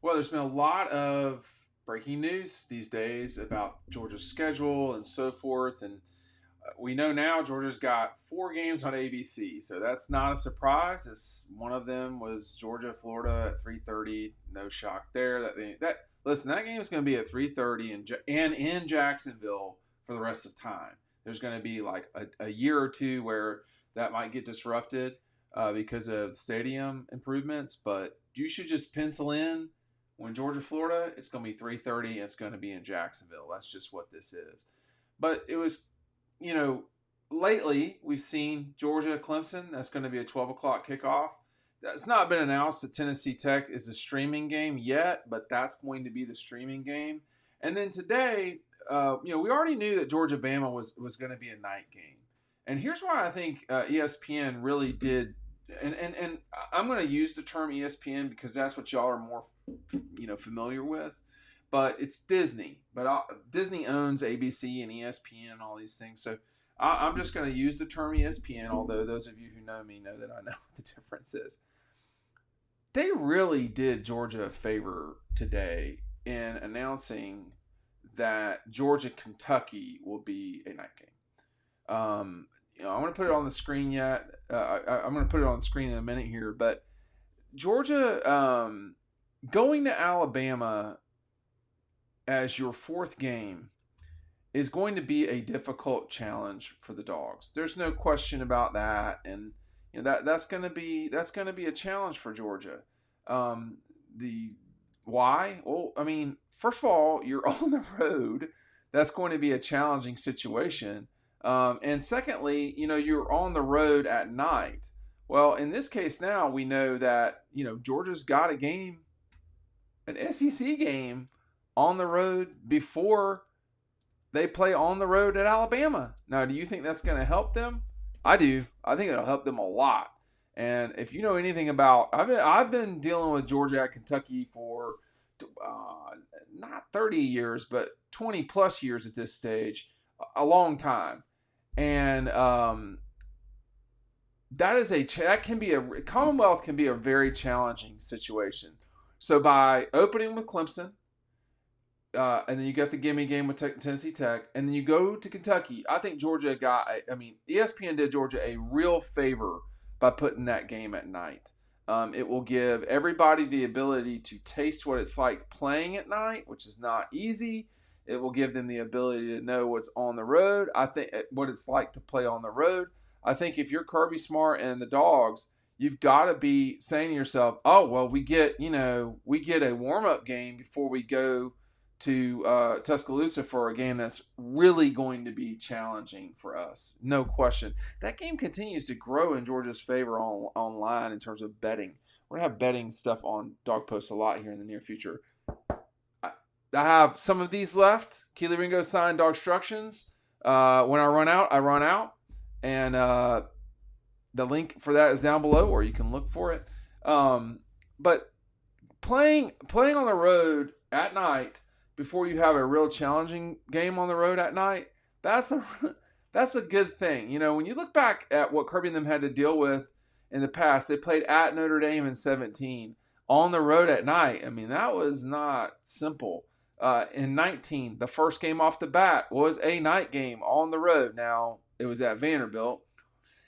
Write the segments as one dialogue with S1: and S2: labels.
S1: Well, there's been a lot of breaking news these days about Georgia's schedule and so forth, and we know now Georgia's got 4 games on ABC, so that's not a surprise. One of them was Georgia Florida at 3:30. No shock there. That listen, that game is going to be at 3:30 and in Jacksonville for the rest of time. There's going to be like a year or two where that might get disrupted because of stadium improvements, but you should just pencil in when Georgia Florida. It's going to be 3:30. And it's going to be in Jacksonville. That's just what this is. But it was you know, lately we've seen Georgia Clemson. That's going to be a 12 o'clock kickoff. That's not been announced that Tennessee Tech is a streaming game yet, but that's going to be the streaming game. And then today, we already knew that Georgia Bama was going to be a night game. And here's why I think ESPN really did. And I'm going to use the term ESPN because that's what y'all are more, familiar with. But it's Disney. But Disney owns ABC and ESPN and all these things. So I'm just going to use the term ESPN, although those of you who know me know that I know what the difference is. They really did Georgia a favor today in announcing that Georgia-Kentucky will be a night game. I'm going to put it on the screen yet. I'm going to put it on the screen in a minute here. But Georgia going to Alabama as your 4th game is going to be a difficult challenge for the Dogs. There's no question about that, and that's going to be a challenge for Georgia. The why? Well, I mean, first of all, you're on the road. That's going to be a challenging situation. And secondly, you're on the road at night. Well, in this case now, we know that Georgia's got a game, an SEC game on the road before they play on the road at Alabama. Now, do you think that's going to help them? I do. I think it'll help them a lot. And if you know anything about, I've been dealing with Georgia at Kentucky for not 30 years, but 20 plus years at this stage, a long time. And Commonwealth can be a very challenging situation. So by opening with Clemson, and then you got the gimme game with Tennessee Tech, and then you go to Kentucky. I think Georgia ESPN did Georgia a real favor by putting that game at night. It will give everybody the ability to taste what it's like playing at night, which is not easy. It will give them the ability to know what's on the road. I think what it's like to play on the road. I think if you're Kirby Smart and the Dogs, you've got to be saying to yourself, "Oh, well, we get a warm-up game before we go to Tuscaloosa for a game that's really going to be challenging for us." No question. That game continues to grow in Georgia's favor online in terms of betting. We're going to have betting stuff on Dog Post a lot here in the near future. I have some of these left. Keely Ringo signed Dog Instructions. When I run out, I run out. And the link for that is down below, or you can look for it. But playing on the road at night before you have a real challenging game on the road at night, that's a good thing. When you look back at what Kirby and them had to deal with in the past, they played at Notre Dame in 2017 on the road at night. I mean, that was not simple. In 2019, the first game off the bat was a night game on the road. Now, it was at Vanderbilt.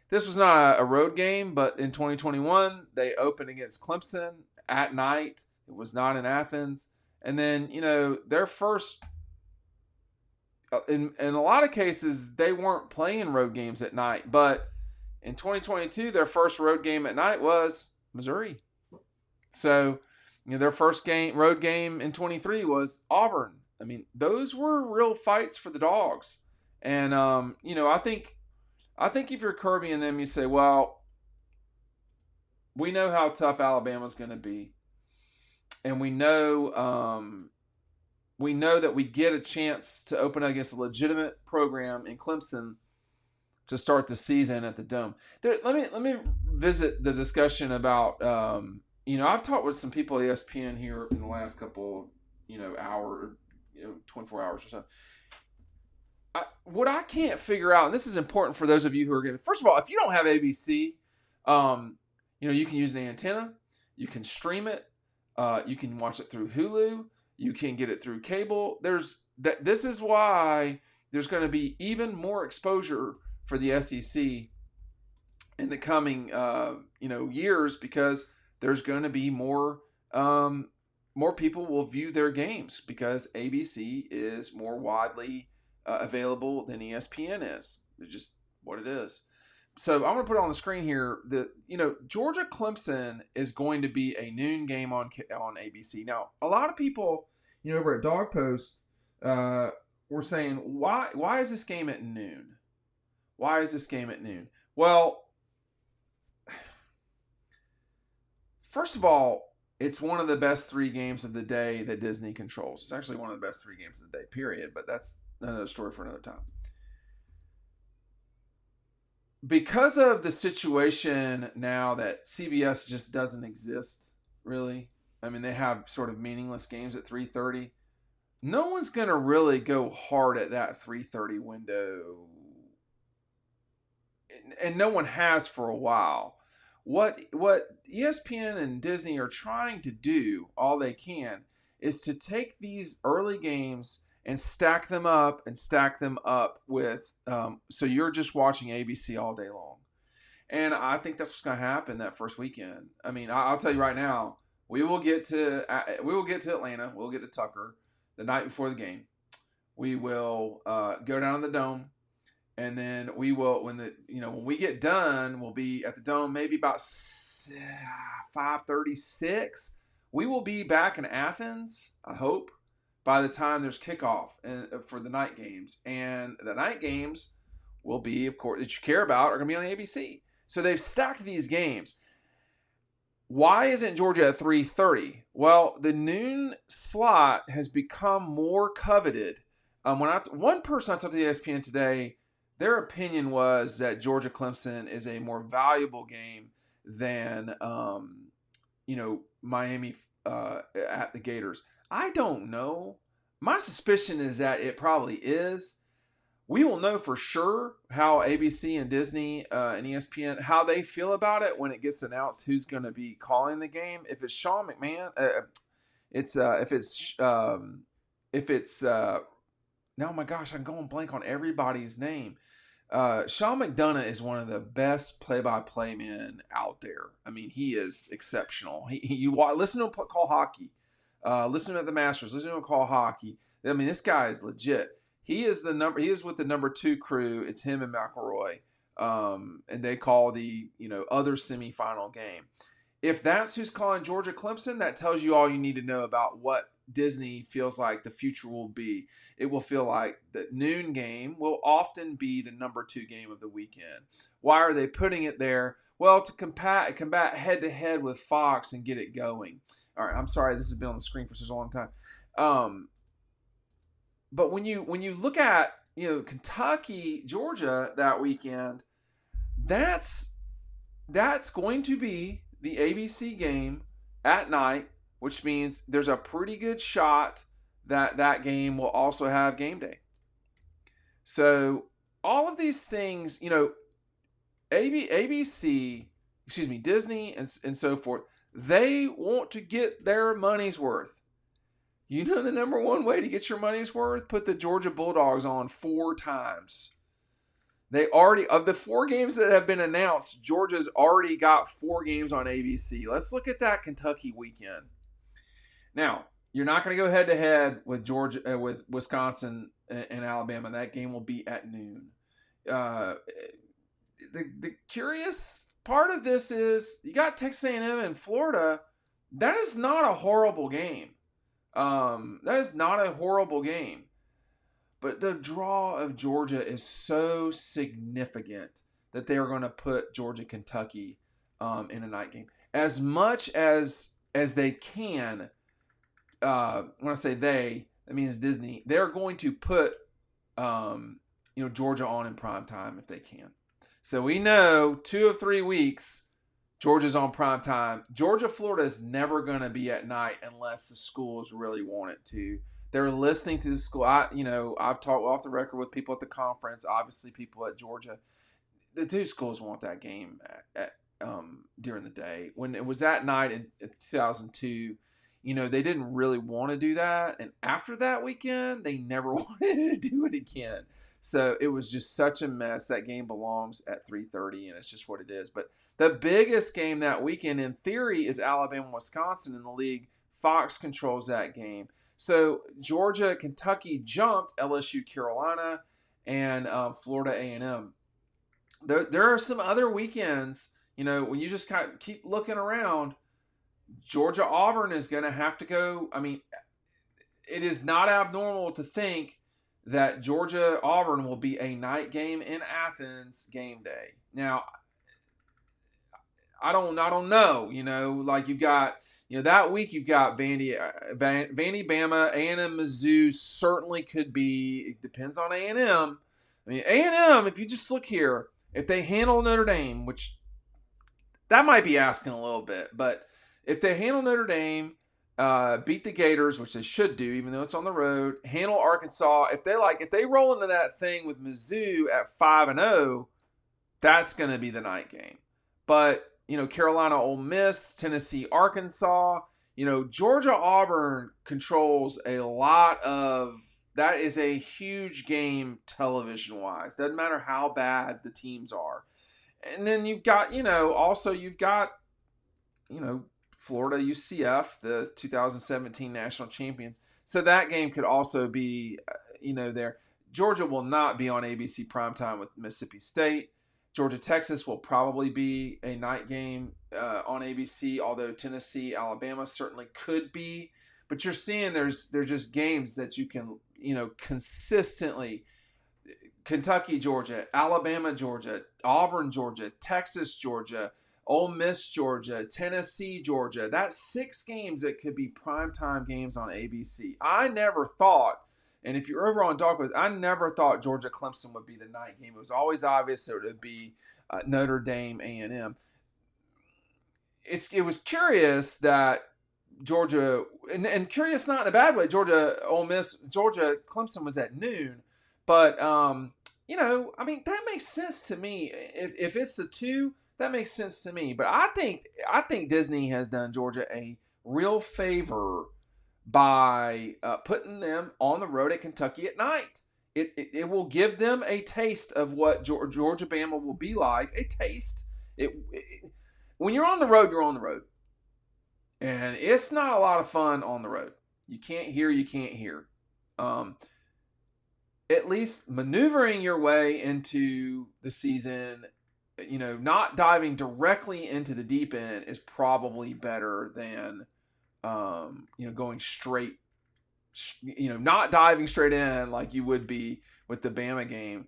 S1: This was not a road game, but in 2021, they opened against Clemson at night. It was not in Athens. And then, their first, in a lot of cases, they weren't playing road games at night. But in 2022, their first road game at night was Missouri. So, their first road game in 23 was Auburn. I mean, those were real fights for the Dogs. And, I think if you're Kirby and them, you say, well, we know how tough Alabama's going to be. And we know that we get a chance to open against a legitimate program in Clemson to start the season at the Dome. Let me visit the discussion about I've talked with some people at ESPN here in the last couple hour, 24 hours or so. What I can't figure out, and this is important for those of you who are going to, first of all, if you don't have ABC, you can use an antenna, you can stream it. You can watch it through Hulu. You can get it through cable. This is why there's going to be even more exposure for the SEC in the coming years, because there's going to be more people will view their games because ABC is more widely available than ESPN is. It's just what it is. So I'm going to put it on the screen here. Georgia Clemson is going to be a noon game on ABC. Now, a lot of people, over at Dawg Post, were saying, why is this game at noon? Why is this game at noon? Well, first of all, it's one of the best 3 games of the day that Disney controls. It's actually one of the best 3 games of the day, period. But that's another story for another time. Because of the situation now that CBS just doesn't exist, really. I mean, they have sort of meaningless games at 3:30. No one's going to really go hard at that 3:30 window. And no one has for a while. What ESPN and Disney are trying to do, all they can, is to take these early games and stack them up with, so you're just watching ABC all day long. And I think that's what's going to happen that first weekend. I mean, I'll tell you right now, we will get to Atlanta. We'll get to Tucker the night before the game. We will go down to the Dome. And then we will, when we get done, we'll be at the Dome maybe about 5:36. We will be back in Athens, I hope, by the time there's kickoff for the night games. And the night games will be, of course, that you care about, are going to be on the ABC. So they've stacked these games. Why isn't Georgia at 3:30? Well, the noon slot has become more coveted. One person I talked to the ESPN today, their opinion was that Georgia Clemson is a more valuable game than, Miami at the Gators. I don't know. My suspicion is that it probably is. We will know for sure how ABC and Disney and ESPN, how they feel about it when it gets announced who's going to be calling the game. If it's Sean McMahon, now, my gosh, I'm going blank on everybody's name. Sean McDonough is one of the best play-by-play men out there. I mean, he is exceptional. You listen to him call hockey. Listen to him at the Masters. Listen to him call hockey. I mean, this guy is legit. He is with the number 2 crew. It's him and McElroy. And they call the other semifinal game. If that's who's calling Georgia Clemson, that tells you all you need to know about what Disney feels like the future will be. It will feel like the noon game will often be the number 2 game of the weekend. Why are they putting it there? Well, to combat head-to-head with Fox and get it going. All right, I'm sorry this has been on the screen for such a long time. But when you look at Kentucky, Georgia that weekend, that's going to be the ABC game at night, which means there's a pretty good shot that game will also have game day. So all of these things, ABC, Disney and so forth, they want to get their money's worth. The number one way to get your money's worth? Put the Georgia Bulldogs on 4 times. They already, of the 4 games that have been announced, Georgia's already got 4 games on ABC. Let's look at that Kentucky weekend. Now, you're not going to go head-to-head with Georgia, with Wisconsin and Alabama. That game will be at noon. The curious part of this is you got Texas A&M and Florida. That is not a horrible game. That is not a horrible game. But the draw of Georgia is so significant that they are going to put Georgia-Kentucky in a night game. As much as they can, when I say they, that means Disney, they're going to put Georgia on in primetime if they can. So we know 2 of 3 weeks, Georgia's on primetime. Georgia-Florida is never going to be at night unless the schools really want it to. They're listening to the school. I've talked off the record with people at the conference, obviously people at Georgia. The 2 schools want that game during the day. When it was at night in 2002, they didn't really want to do that. And after that weekend, they never wanted to do it again. So it was just such a mess. That game belongs at 3:30, and it's just what it is. But the biggest game that weekend, in theory, is Alabama-Wisconsin in the league. Fox controls that game. So Georgia, Kentucky jumped LSU, Carolina, and Florida A&M. There are some other weekends, when you just kind of keep looking around. Georgia Auburn is going to have to go. I mean, it is not abnormal to think that Georgia Auburn will be a night game in Athens game day. Now, I don't know. Like you've got that week you've got Vandy, Bama, A&M, Mizzou certainly could be. It depends on A&M. I mean, A&M, if you just look here, if they handle Notre Dame, which that might be asking a little bit, but if they handle Notre Dame, beat the Gators, which they should do, even though it's on the road, handle Arkansas, if they roll into that thing with Mizzou at 5-0, that's going to be the night game. But Carolina, Ole Miss, Tennessee, Arkansas, Georgia Auburn controls a lot of. That is a huge game television-wise. Doesn't matter how bad the teams are. And then you've got, Florida UCF, the 2017 national champions. So that game could also be, there. Georgia will not be on ABC Primetime with Mississippi State. Georgia, Texas will probably be a night game on ABC, although Tennessee, Alabama certainly could be. But you're seeing there's just games that you can, consistently. Kentucky, Georgia, Alabama, Georgia, Auburn, Georgia, Texas, Georgia, Ole Miss, Georgia, Tennessee, Georgia. That's 6 games that could be primetime games on ABC. I never thought, and if you're over on Dawg, I never thought Georgia Clemson would be the night game. It was always obvious that it would be Notre Dame A&M. It was curious that Georgia, and curious not in a bad way, Georgia, Ole Miss, Georgia Clemson was at noon. But, that makes sense to me. If it's the 2, that makes sense to me. But I think Disney has done Georgia a real favor by putting them on the road at Kentucky at night. It will give them a taste of what Georgia Bama will be like. A taste. When you're on the road, you're on the road. And it's not a lot of fun on the road. You can't hear. At least maneuvering your way into the season, not diving directly into the deep end is probably better than, going straight, not diving straight in like you would be with the Bama game.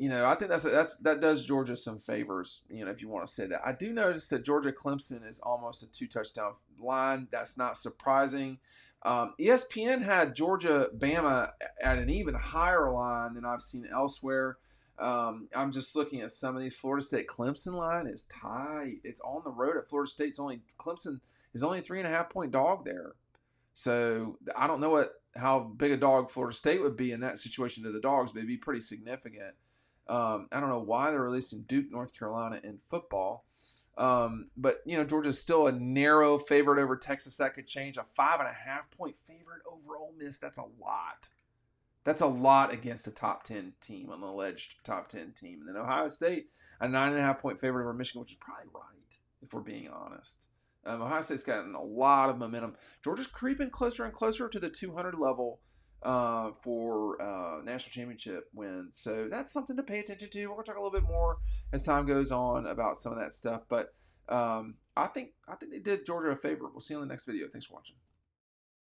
S1: I think that does Georgia some favors, if you want to say that. I do notice that Georgia Clemson is almost a 2-touchdown line. That's not surprising. ESPN had Georgia Bama at an even higher line than I've seen elsewhere. I'm just looking at some of these. Florida State Clemson line is tight. It's on the road at Florida State. Clemson is only a 3.5-point dog there. So I don't know how big a dog Florida State would be in that situation to the Dogs, but it'd be pretty significant. I don't know why they're releasing Duke, North Carolina in football. But Georgia's still a narrow favorite over Texas. That could change. A 5.5-point favorite over Ole Miss. That's a lot. That's a lot against a top 10 team, an alleged top 10 team. And then Ohio State, a 9.5-point favorite over Michigan, which is probably right, if we're being honest. Ohio State's gotten a lot of momentum. Georgia's creeping closer and closer to the 200 level for national championship wins. So that's something to pay attention to. We're going to talk a little bit more as time goes on about some of that stuff. But I think they did Georgia a favor. We'll see you in the next video. Thanks for watching.